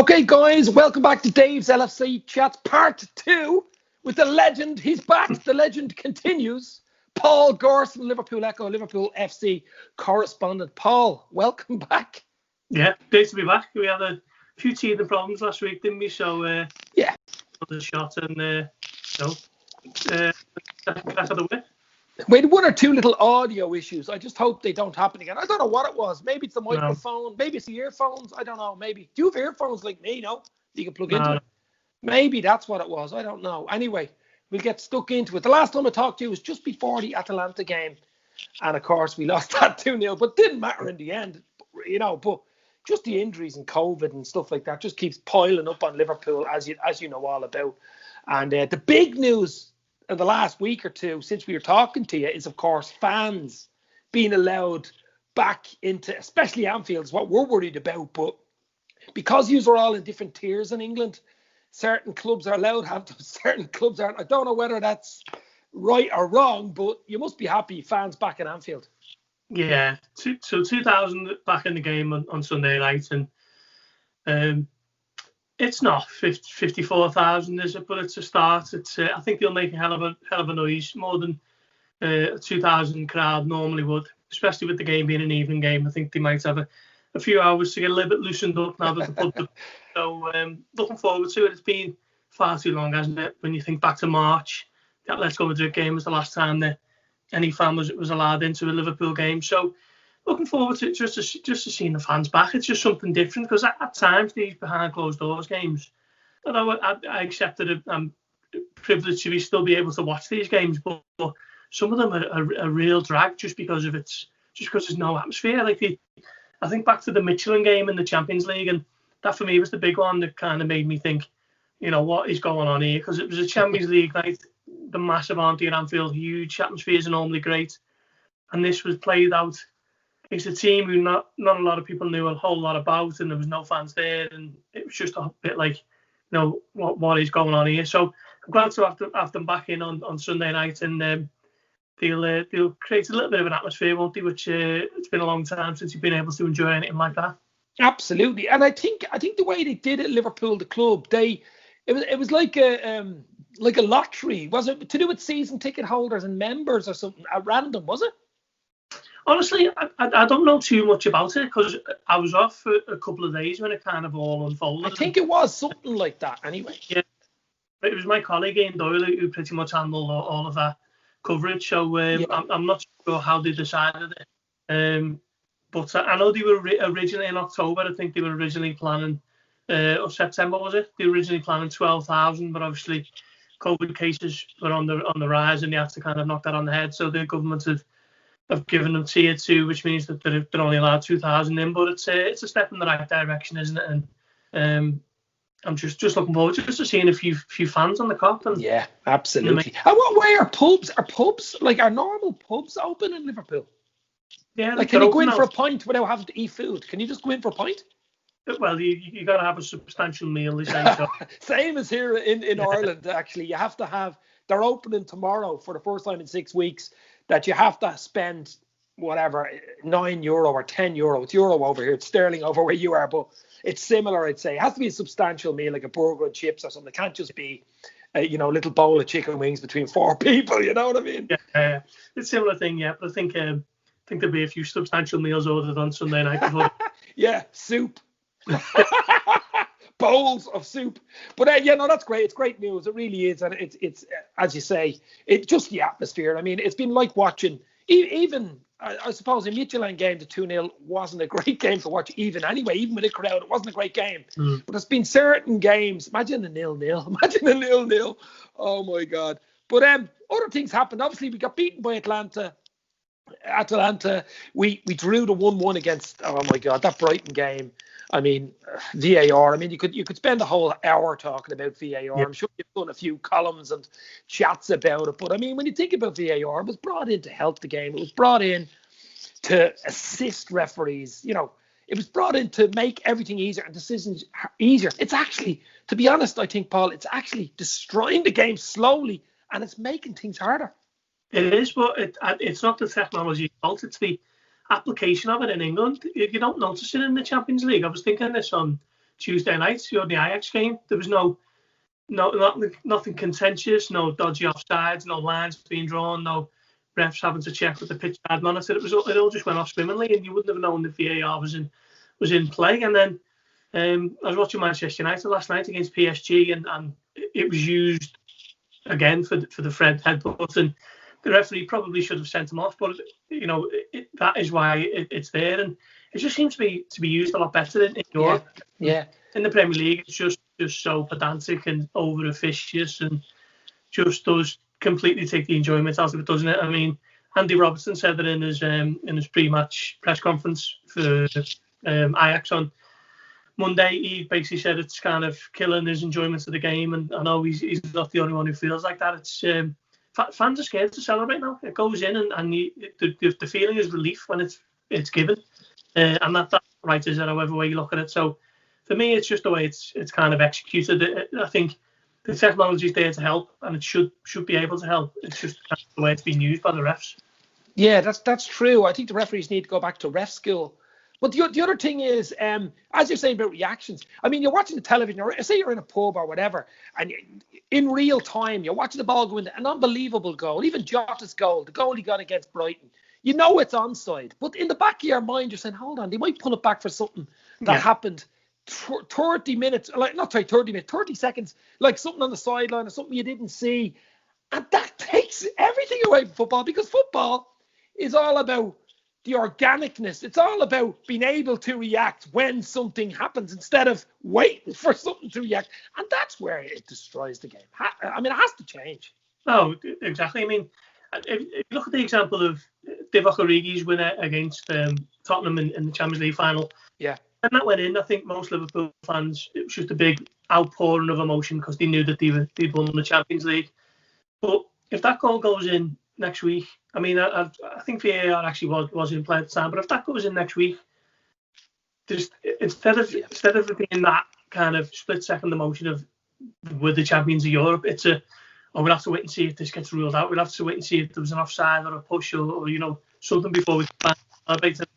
Okay, guys, welcome back to Dave's LFC Chats Part 2 with the legend. He's back. The legend continues. Paul Gorst from Liverpool Echo, Liverpoolfc correspondent. Paul, welcome back. Yeah, great to be back. We had a few teething problems last week, didn't we? So, yeah, the shot and back of the way. We had one or two little audio issues. I just hope they don't happen again. I don't know what it was. Maybe it's the microphone. Maybe it's the earphones. I don't know. Maybe. Do you have earphones like me? No? You can plug into it. Maybe that's what it was. I don't know. Anyway, we'll get stuck into it. The last time I talked to you was just before the Atalanta game. And, of course, we lost that 2-0. But didn't matter in the end, you know. But just the injuries and COVID and stuff like that just keeps piling up on Liverpool, as you know all about. And the big news in the last week or two since we were talking to you is, of course, fans being allowed back into, especially Anfield, is what we're worried about. But because you are all in different tiers in England, certain clubs are allowed to have them, certain clubs aren't. I don't know whether that's right or wrong, but you must be happy fans back in Anfield. Yeah, so 2,000 back in the game on Sunday night, and it's not 54,000, is it? But it's a start. It's I think they'll make a hell of a noise, more than a 2,000 crowd normally would, especially with the game being an even game. I think they might have a few hours to get a little bit loosened up now that the pub. So looking forward to it. It's been far too long, hasn't it? When you think back to March, that Let's Go Madrid game was the last time that any fan was allowed into a Liverpool game. So looking forward to just to seeing the fans back. It's just something different, because at times these behind closed doors games, although I accept that I'm privileged to still be able to watch these games, but some of them are a real drag just because there's no atmosphere. Like I think back to the Michelin game in the Champions League, and that for me was the big one that kind of made me think, you know, what is going on here? Because it was a Champions League night, the massive empty at Anfield, huge atmospheres are normally great, and this was played out. It's a team who not a lot of people knew a whole lot about, and there was no fans there, and it was just a bit like, you know, what is going on here? So I'm glad to have them back in on Sunday night, and they'll create a little bit of an atmosphere, won't they? Which it's been a long time since you've been able to enjoy anything like that. Absolutely, and I think the way they did it, Liverpool, the club, it was like a lottery. Was it to do with season ticket holders and members or something at random? Was it? Honestly, I don't know too much about it, because I was off for a couple of days when it kind of all unfolded. I think it was something like that anyway. Yeah. It was my colleague Ian Doyle who pretty much handled all of that coverage. So I'm not sure how they decided it. But I know they were originally in October. I think they were originally planning, or September was it? They were originally planning 12,000, but obviously COVID cases were on the rise, and they had to kind of knock that on the head. So the government have given them tier 2, which means that they're only allowed 2,000 in. But it's a step in the right direction, isn't it? And I'm just looking forward to seeing a few fans on the Kop. And yeah, absolutely. And what way are pubs? Are normal pubs open in Liverpool? Yeah, like, can you go in for a pint without having to eat food? Can you just go in for a pint? Well, you got to have a substantial meal, they say. So. Same as here in Ireland, actually. You have to have, they're opening tomorrow for the first time in 6 weeks, that you have to spend whatever, €9 or €10. It's euro over here. It's sterling over where you are, but it's similar, I'd say. It has to be a substantial meal, like a burger and chips or something. It can't just be a little bowl of chicken wings between 4 people, you know what I mean? Yeah, it's a similar thing, yeah. But I think there'll be a few substantial meals ordered on Sunday night. Yeah, soup. Bowls of soup. But that's great. It's great news. It really is. And it's as you say, it's just the atmosphere. I mean, it's been like watching, even I suppose a Michelin game, the 2-0 wasn't a great game to watch even with a crowd. It wasn't a great game. But there's been certain games, imagine the 0-0. Oh my God. But other things happened. Obviously we got beaten by Atalanta, we drew the 1-1 against, oh my God, that Brighton game. I mean, VAR. I mean, you could spend a whole hour talking about VAR. Yeah. I'm sure you've done a few columns and chats about it. But I mean, when you think about VAR, it was brought in to help the game. It was brought in to assist referees. You know, it was brought in to make everything easier and decisions easier. It's actually, to be honest, I think, Paul, it's actually destroying the game slowly, and it's making things harder. It is, but it's not the technology's fault. It's the application of it in England. You don't notice it in the Champions League. I was thinking this on Tuesday night, the Ajax game. There was nothing contentious, no dodgy offsides, no lines being drawn, no refs having to check with the pitch pad monitor. It all just went off swimmingly, and you wouldn't have known the VAR was in play. And then I was watching Manchester United last night against PSG, and it was used again for the Fred headbutt, and the referee probably should have sent him off, but that is why it's there, and it just seems to be used a lot better in Europe. Yeah. In the Premier League, it's just so pedantic and over officious, and just does completely take the enjoyment out of it, doesn't it? I mean, Andy Robertson said that in his pre-match press conference for Ajax on Monday. He basically said it's kind of killing his enjoyment of the game, and I know he's not the only one who feels like that. It's fans are scared to celebrate now. It goes in, and the feeling is relief when it's given, and that's right, is it, however way you look at it. So for me, it's just the way it's kind of executed. I think the technology is there to help, and it should be able to help. It's just the way it's being used by the refs. Yeah, that's true. I think the referees need to go back to ref school. But the other thing is, as you're saying about reactions, I mean, you're watching the television, or say you're in a pub or whatever, and in real time, you're watching the ball go in, an unbelievable goal, even Jota's goal, the goal he got against Brighton. You know it's onside, but in the back of your mind, you're saying, hold on, they might pull it back for something that happened 30 minutes, like not 30 minutes, 30 seconds, like something on the sideline or something you didn't see. And that takes everything away from football, because football is all about the organicness. It's all about being able to react when something happens instead of waiting for something to react. And that's where it destroys the game. I mean, it has to change. Oh, exactly. I mean, if you look at the example of Divock Origi's win against Tottenham in the Champions League final. Yeah. And that went in, I think most Liverpool fans, it was just a big outpouring of emotion because they knew that they'd won the Champions League. But if that goal goes in next week, I mean, I think VAR actually was in play at the time, but if that goes in next week, just instead of it being that kind of split-second emotion of we're the champions of Europe, it's we'll have to wait and see if this gets ruled out. We'll have to wait and see if there was an offside or a push or something before we can celebrate it.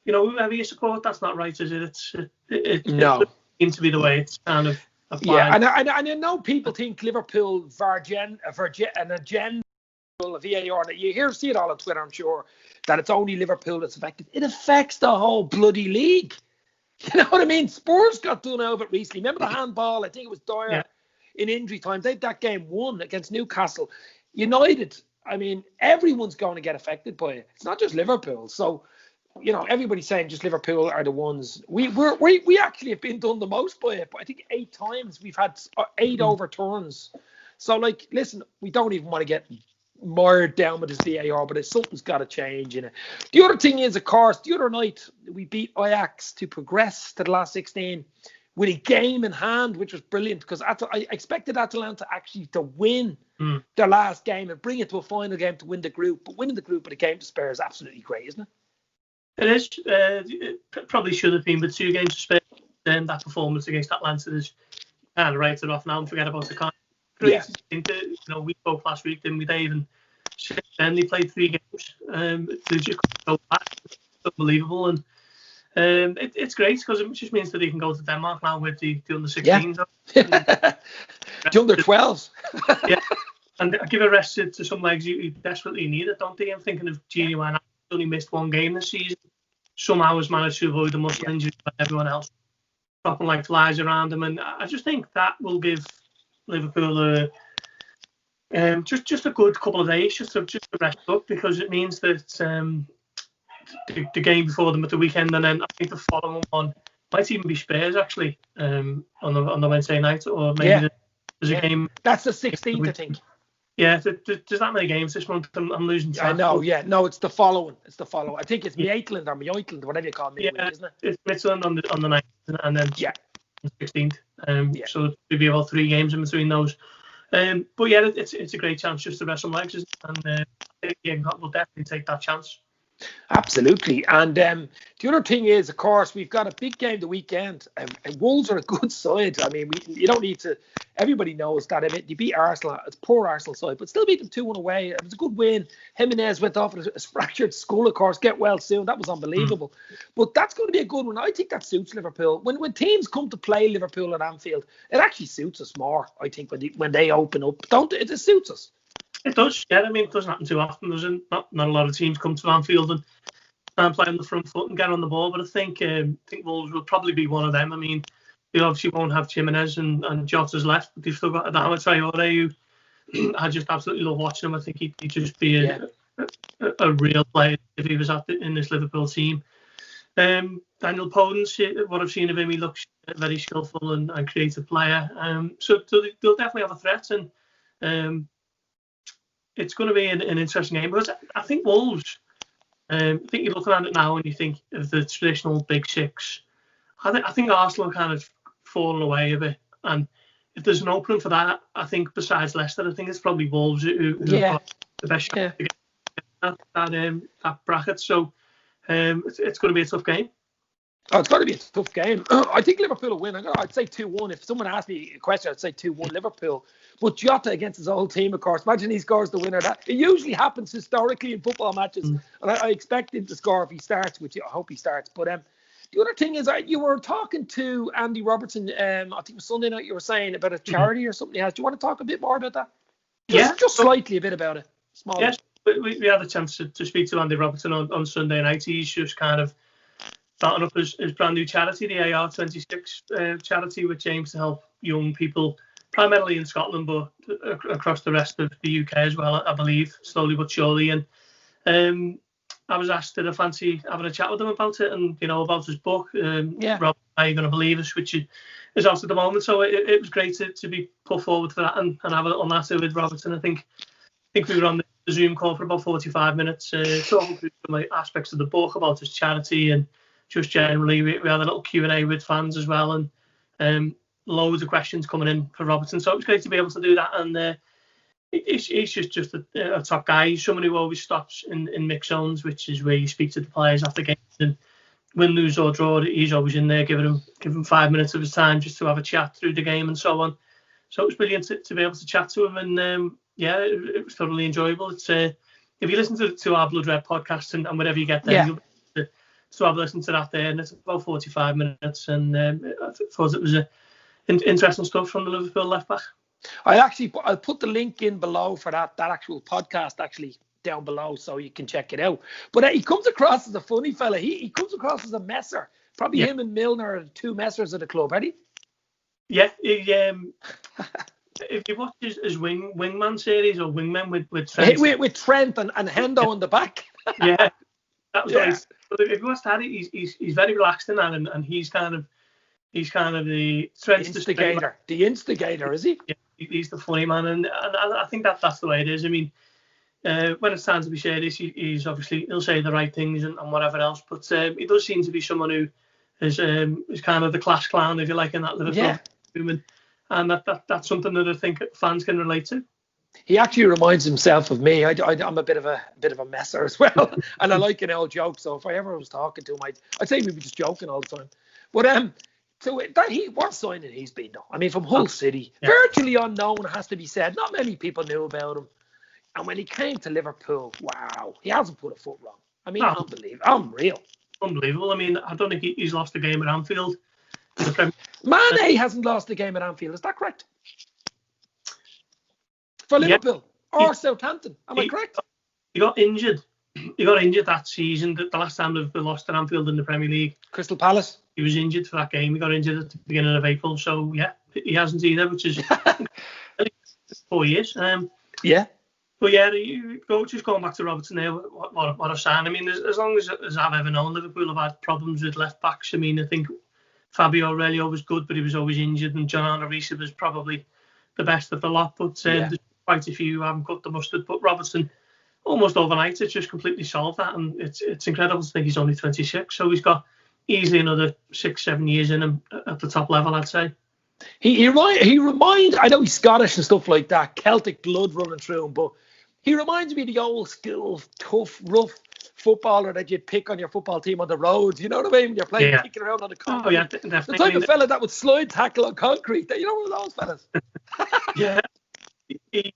Whoever you support, that's not right, is it? It seems to be the way it's kind of applied. Yeah, and I know people think Liverpool VAR you see it all on Twitter, I'm sure, that it's only Liverpool that's affected. It affects the whole bloody league. You know what I mean? Spurs got done out of it recently. Remember the handball? I think it was Dyer in injury time. They had that game won against Newcastle. United, I mean, everyone's going to get affected by it. It's not just Liverpool. So, everybody's saying just Liverpool are the ones. We actually have been done the most by it. But I think 8 times we've had 8 overturns. So, listen, we don't even want to get mired down with this VAR, but something's got to change in it. The other thing is, of course, the other night we beat Ajax to progress to the last 16 with a game in hand, which was brilliant, because I expected Atalanta actually to win their last game and bring it to a final game to win the group. But winning the group with a game to spare is absolutely great, isn't it? It is. It probably should have been with 2 games to spare. Then that performance against Atlanta is kind of write it off now and forget about the kind. We spoke last week, didn't we, Dave? And then they played 3 games. They just go back. It's unbelievable, and it's great because it just means that they can go to Denmark now with the under 16s. The under 12s. Yeah, and give a rest to some legs you desperately need it, don't they? I'm thinking of Gini Wijnaldum, only missed 1 game this season. Somehow has managed to avoid the muscle injury, but everyone else dropping like flies around him, and I just think that will give Liverpool just a good couple of days just to rest up, because it means that the game before them at the weekend, and then I think the following one might even be Spurs actually on the Wednesday night, or maybe there's a game. That's the 16th, I think. Yeah, there's that many games this month. I'm losing track. I know. Yeah, no, it's the following. I think it's Maitland or Maitland, whatever you call it, isn't it? It's Midtjylland on the 9th, and then 16th. So there'll be about 3 games in between those. But yeah, it's a great chance just to rest some legs, and we'll definitely take that chance. Absolutely. And the other thing is, of course, we've got a big game the weekend. And Wolves are a good side. I mean, you don't need to. Everybody knows that. I mean, you beat Arsenal. It's a poor Arsenal side, but still beat them 2-1 away. It was a good win. Jimenez went off with a fractured skull, of course. Get well soon. That was unbelievable. But that's going to be a good one. I think that suits Liverpool. When teams come to play Liverpool at Anfield, it actually suits us more, I think, when they open up. Don't it? It suits us. It does, yeah. I mean, it doesn't happen too often. There's not a lot of teams come to Anfield and play on the front foot and get on the ball. But I think Wolves will probably be one of them. I mean, they obviously won't have Jimenez and Jota's left, but they've still got Adama Traore, who I just absolutely love watching him. I think he'd just be a real player if he was in this Liverpool team. Daniel Podence, what I've seen of him, he looks a very skillful and creative player. So they'll definitely have a threat, and it's going to be an interesting game, because I think Wolves, I think you're looking at it now and you think of the traditional big six. I think Arsenal kind of fallen away a bit, and if there's an opening for that, I think besides Leicester, I think it's probably Wolves who have got the best chance to get that bracket. So it's going to be a tough game. Oh, it's got to be a tough game. I think Liverpool will win. I'd say 2-1. If someone asked me a question, I'd say 2-1 Liverpool. But Jota against his old team, of course. Imagine he scores the winner. That it usually happens historically in football matches, and I expect him to score if he starts, which I hope he starts. But the other thing is, you were talking to Andy Robertson. I think it was Sunday night. You were saying about a charity or something else. Do you want to talk a bit more about that? Just slightly a bit about it. Small. Yes, we had a chance to speak to Andy Robertson on Sunday night. He's just kind of starting up his brand new charity, the AR26 charity, which aims to help young people, primarily in Scotland, but across the rest of the UK as well, I believe, slowly but surely. And I was asked, did I fancy having a chat with him about it, and about his book, Rob, Are You Going to Believe Us, which is out at the moment. So it was great to be put forward for that and have a little natter with Robertson. I think we were on the Zoom call for about 45 minutes, talking through some aspects of the book, about his charity, and just generally we had a little Q&A with fans as well, and loads of questions coming in for Robertson. So it was great to be able to do that, and he's just a top guy. He's someone who always stops in mix zones, which is where you speak to the players after games, and win, lose or draw, he's always in there giving them 5 minutes of his time just to have a chat through the game and so on. So it was brilliant to be able to chat to him, and it was totally enjoyable. It's if you listen to our Bloodred podcast and whatever you get there, you'll so I've listened to that there, and it's about 45 minutes, and I thought it was interesting stuff from the Liverpool left back. I'll put the link in below for that actual podcast actually down below, so you can check it out. But he comes across as a funny fella. He comes across as a messer. Probably him and Milner are the two messers of the club, ready? Yeah. If you watch his Wingman series or Wingmen with Trent, with Trent and Hendo in the back. Yeah, that was nice. But if you watch that, he's very relaxed in that, and he's kind of the instigator. The instigator, is he? Yeah, he's the funny man, and I think that's the way it is. I mean, when it's time to be serious, he's obviously, he'll say the right things and whatever else, but he does seem to be someone who is kind of the class clown, if you like, in that Liverpool human, and that's something that I think fans can relate to. He actually reminds himself of me. I'm a bit of a messer as well, and I like an old joke. So if I ever was talking to him, I'd say we'd be just joking all the time. But so what signing he's been though. I mean, from Hull City, virtually unknown, has to be said. Not many people knew about him, and when he came to Liverpool, wow, he hasn't put a foot wrong. I mean, unbelievable. I mean, I don't think he's lost a game at Anfield. Mane hasn't lost a game at Anfield. Is that correct? For Liverpool or Southampton, am I correct? He got injured. He got injured that season. The last time Liverpool lost at Anfield in the Premier League, Crystal Palace. He was injured for that game. He got injured at the beginning of April. So he hasn't either, which is 4 years. But just going back to Robertson there, what I was saying. I mean, as long as I've ever known, Liverpool have had problems with left backs. I mean, I think Fabio Aurelio was good, but he was always injured, and John Arisa was probably the best of the lot. But there's quite a few who haven't cut the mustard. But Robertson, almost overnight, it's just completely solved that, and it's incredible to think he's only 26. So he's got easily another 6-7 years in him at the top level, I'd say. He reminds, I know he's Scottish and stuff like that, Celtic blood running through him, but he reminds me of the old school, tough, rough footballer that you'd pick on your football team on the road. You know what I mean? You're playing, kicking around on the concrete. Oh, yeah, definitely. The type of fella that would slide tackle on concrete. You know, one of those fellas. Yeah. He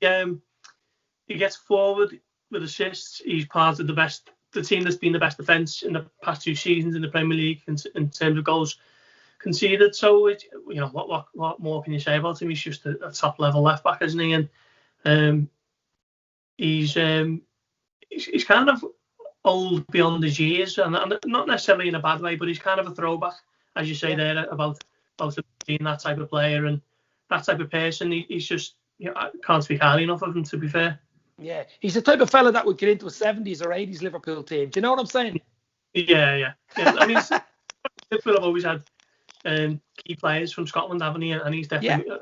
gets forward with assists. He's part of the team that's been the best defence in the past 2 seasons in the Premier League in terms of goals conceded. So, what more can you say about him? He's just a top level left back, isn't he? And he's kind of old beyond his years, and not necessarily in a bad way, but he's kind of a throwback, as you say there, about being that type of player and that type of person. He's just, I can't speak highly enough of him, to be fair. Yeah, he's the type of fella that would get into a 70s or 80s Liverpool team. Do you know what I'm saying? Yeah. I mean, Liverpool have always had key players from Scotland, haven't he? And he's definitely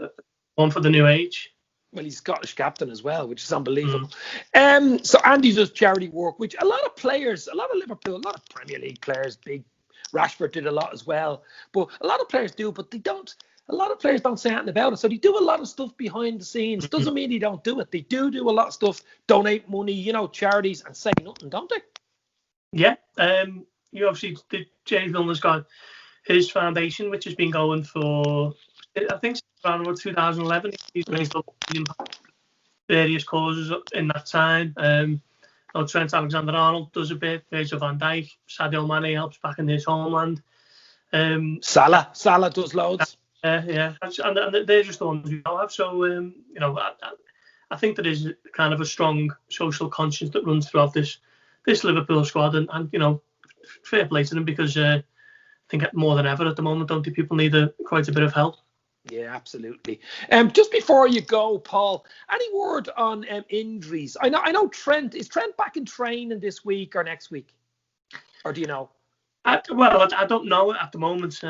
one for the new age. Well, he's Scottish captain as well, which is unbelievable. So Andy does charity work, which a lot of Liverpool, a lot of Premier League players, big Rashford did a lot as well. But a lot of players do, but they don't. A lot of players don't say anything about it. So they do a lot of stuff behind the scenes. Doesn't mean they don't do it. They do a lot of stuff, donate money, charities, and say nothing, don't they? Yeah. You obviously, Jamie Milner's got his foundation, which has been going for, I think, around about 2011. He's raised up various causes in that time. Trent Alexander-Arnold does a bit. Virgil van Dijk, Sadio Mane helps back in his homeland. Salah does loads. Yeah, and they're just the ones we don't have. So, I think there is kind of a strong social conscience that runs throughout this Liverpool squad, and fair play to them, because I think more than ever at the moment, don't think people need quite a bit of help. Yeah, absolutely. Just before you go, Paul, any word on injuries? I know Trent. Is Trent back in training this week or next week? Or do you know? I don't know at the moment.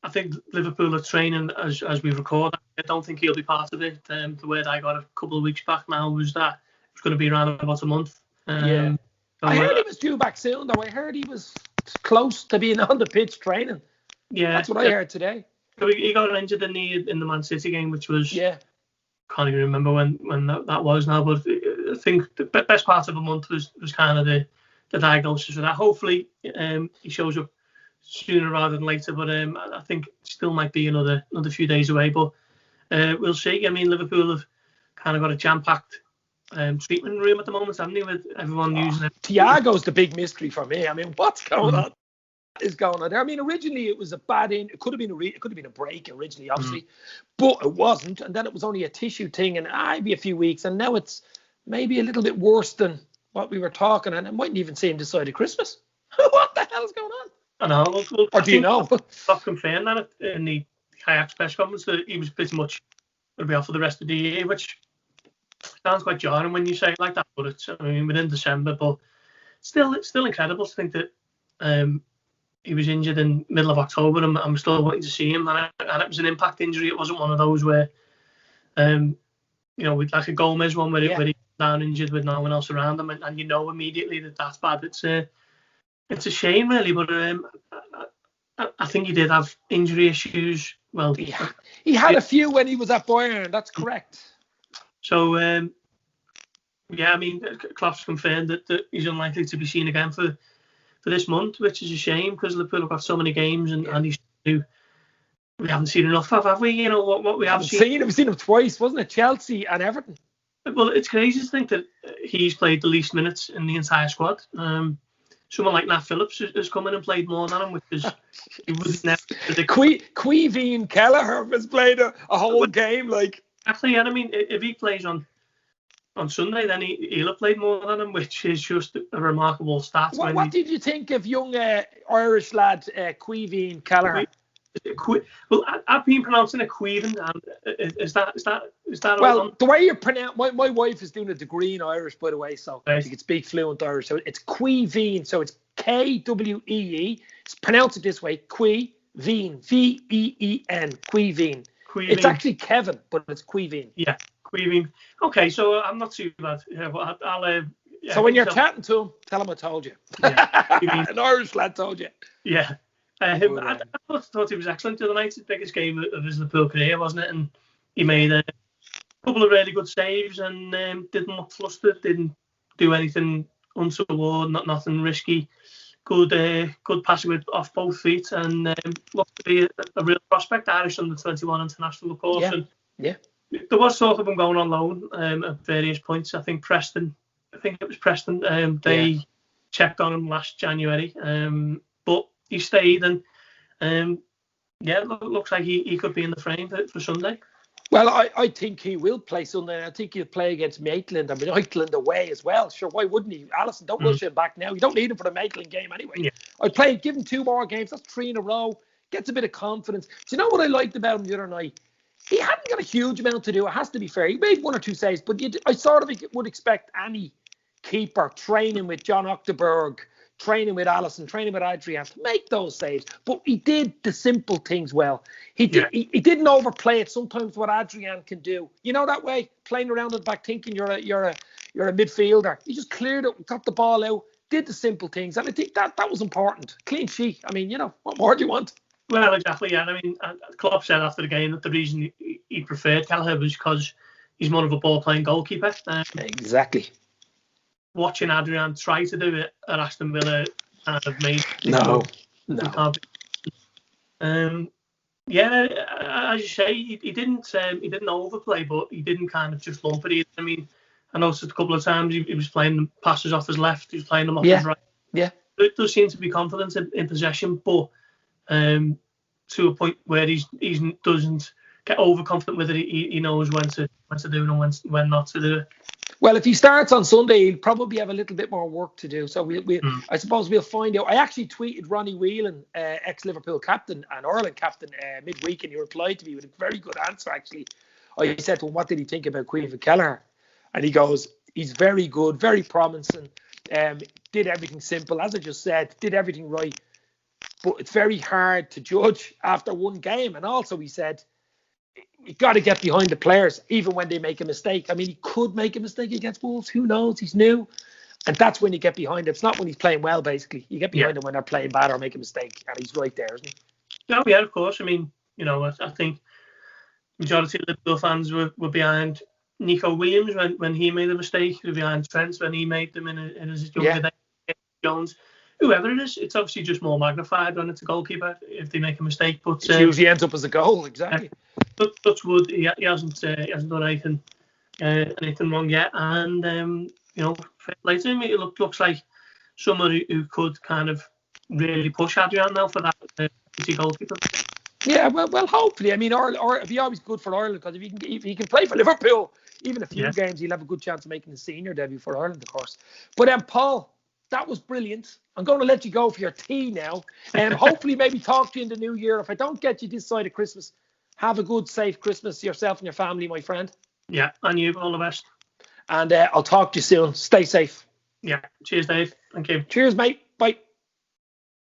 I think Liverpool are training as we record. I don't think he'll be part of it. The word I got a couple of weeks back now was that it's going to be around about a month. I heard he was due back soon, though. I heard he was close to being on the pitch training. Yeah, that's what I heard today. So he got injured in the Man City game, which was, can't even remember when that was now, but I think the best part of a month was kind of the diagnosis of that. Hopefully he shows up sooner rather than later, but I think it still might be another few days away, but we'll see. I mean, Liverpool have kind of got a jam-packed treatment room at the moment, haven't they, with everyone using it. Thiago's the big mystery for me. I mean, what's going on? Is going on there? I mean, originally it was a bad in. It could have been a break originally, obviously, but it wasn't. And then it was only a tissue thing, and maybe a few weeks. And now it's maybe a little bit worse than what we were talking. And I mightn't even see him this side of Christmas. What the hell is going on? I know. Well, or do you know? I've confirmed that in the Ajax press conference that he was pretty much going to be off for the rest of the year, which sounds quite jarring when you say it like that. But it's, I mean, within December, but still, it's still incredible to think that he was injured in middle of October, and I'm still waiting to see him. And it was an impact injury. It wasn't one of those where, with like a Gomez one where he down injured with no one else around him, and immediately that that's bad. It's a shame, really, but I think he did have injury issues. Well, he had a few when he was at Bayern. That's correct. So, I mean, Klopp's confirmed that he's unlikely to be seen again for this month, which is a shame because Liverpool have got so many games, and we haven't seen enough of, have we? What we have seen. We've seen him twice, wasn't it? Chelsea and Everton. Well, it's crazy to think that he's played the least minutes in the entire squad. Someone like Nat Phillips has come in and played more than him, which is he would never predict. Queeveen Kelleher has played a whole game, like. Actually, and I mean, if he plays on Sunday, then he'll have played more than him, which is just a remarkable stat. What did you think of young Irish lad Queeveen Kelleher? Well, I've been pronouncing it Queeveen. Is that? Well, the way you pronounce, my wife is doing a degree in Irish, by the way, so she can speak fluent Irish. So it's Queeveen, so it's Kwee. It's pronounced it this way, Queeveen, Veen, Queeveen. It's actually Kevin, but it's Queeveen. Yeah, Queeveen. Okay, so I'm not too bad. Yeah, but I'll. So when you're chatting to him, tell him I told you. Yeah, an Irish lad told you. Yeah. I thought he was excellent the other night. The biggest game of his Liverpool career, wasn't it? And he made a couple of really good saves and didn't look flustered, didn't do anything untoward, nothing risky. Good passing with off both feet, and looked to be a real prospect. Irish under-21 international, of course. Yeah. There was talk of him going on loan at various points. I think it was Preston. They checked on him last January, but he stayed, and looks like he could be in the frame for Sunday. Well, I think he will play Sunday. I think he'll play against Maitland. I mean, Maitland away as well. Sure, why wouldn't he? Allison, don't rush him back now. You don't need him for the Maitland game anyway. Yeah. I'd give him 2 more games. That's 3 in a row. Gets a bit of confidence. Do you know what I liked about him the other night? He hadn't got a huge amount to do. It has to be fair. He made 1 or 2 saves, but I sort of would expect any keeper training with John Octoberg, training with Allison, training with Adrian to make those saves. But he did the simple things well. He didn't overplay it. Sometimes what Adrian can do, you know, that way playing around at the back, thinking you're a midfielder. He just cleared it, got the ball out, did the simple things, and I think that was important. Clean sheet. I mean, you know, what more do you want? Well, exactly. Yeah. I mean, Klopp said after the game that the reason he preferred Kelleher was because he's more of a ball-playing goalkeeper. Exactly. Watching Adrian try to do it at Aston Villa kind of made no. As you say, he didn't overplay, but he didn't kind of just lump it either. I mean, I noticed a couple of times he was playing the passes off his left, he was playing them off his right. Yeah. There does seem to be confidence in possession, but to a point where he doesn't get overconfident with it. He knows when to do it and when not to do it. Well, if he starts on Sunday, he'll probably have a little bit more work to do. So I suppose we'll find out. I actually tweeted Ronnie Whelan, ex-Liverpool captain and Ireland captain, midweek, and he replied to me with a very good answer, actually. I said to him, what did he think about Caoimhin Kelleher? And he goes, he's very good, very promising, did everything simple, as I just said, did everything right. But it's very hard to judge after one game. And also, he said, you got to get behind the players, even when they make a mistake. I mean, he could make a mistake against Wolves. Who knows? He's new. And that's when you get behind him. It's not when he's playing well, basically. You get behind him when they're playing bad or make a mistake. And he's right there, isn't he? No, yeah, of course. I mean, you know, I think majority of Liverpool fans were behind Nico Williams when he made a mistake. They were behind Trent when he made them in his younger days. Jones. Whoever it is, it's obviously just more magnified when it's a goalkeeper if they make a mistake. But it usually ends up as a goal, exactly. Touch wood, he hasn't done anything wrong yet, and you know, later to him, it looks like someone who could kind of really push Adrian now for that goalkeeper. Yeah, well, hopefully. I mean, it'd be always good for Ireland because if he can play for Liverpool, even a few games, he'll have a good chance of making the senior debut for Ireland, of course. But Paul, that was brilliant. I'm going to let you go for your tea now, and hopefully maybe talk to you in the new year. If I don't get you this side of Christmas, have a good, safe Christmas yourself and your family, my friend. Yeah, and you, all the best. And I'll talk to you soon. Stay safe. Yeah, cheers, Dave. Thank you. Cheers, mate. Bye.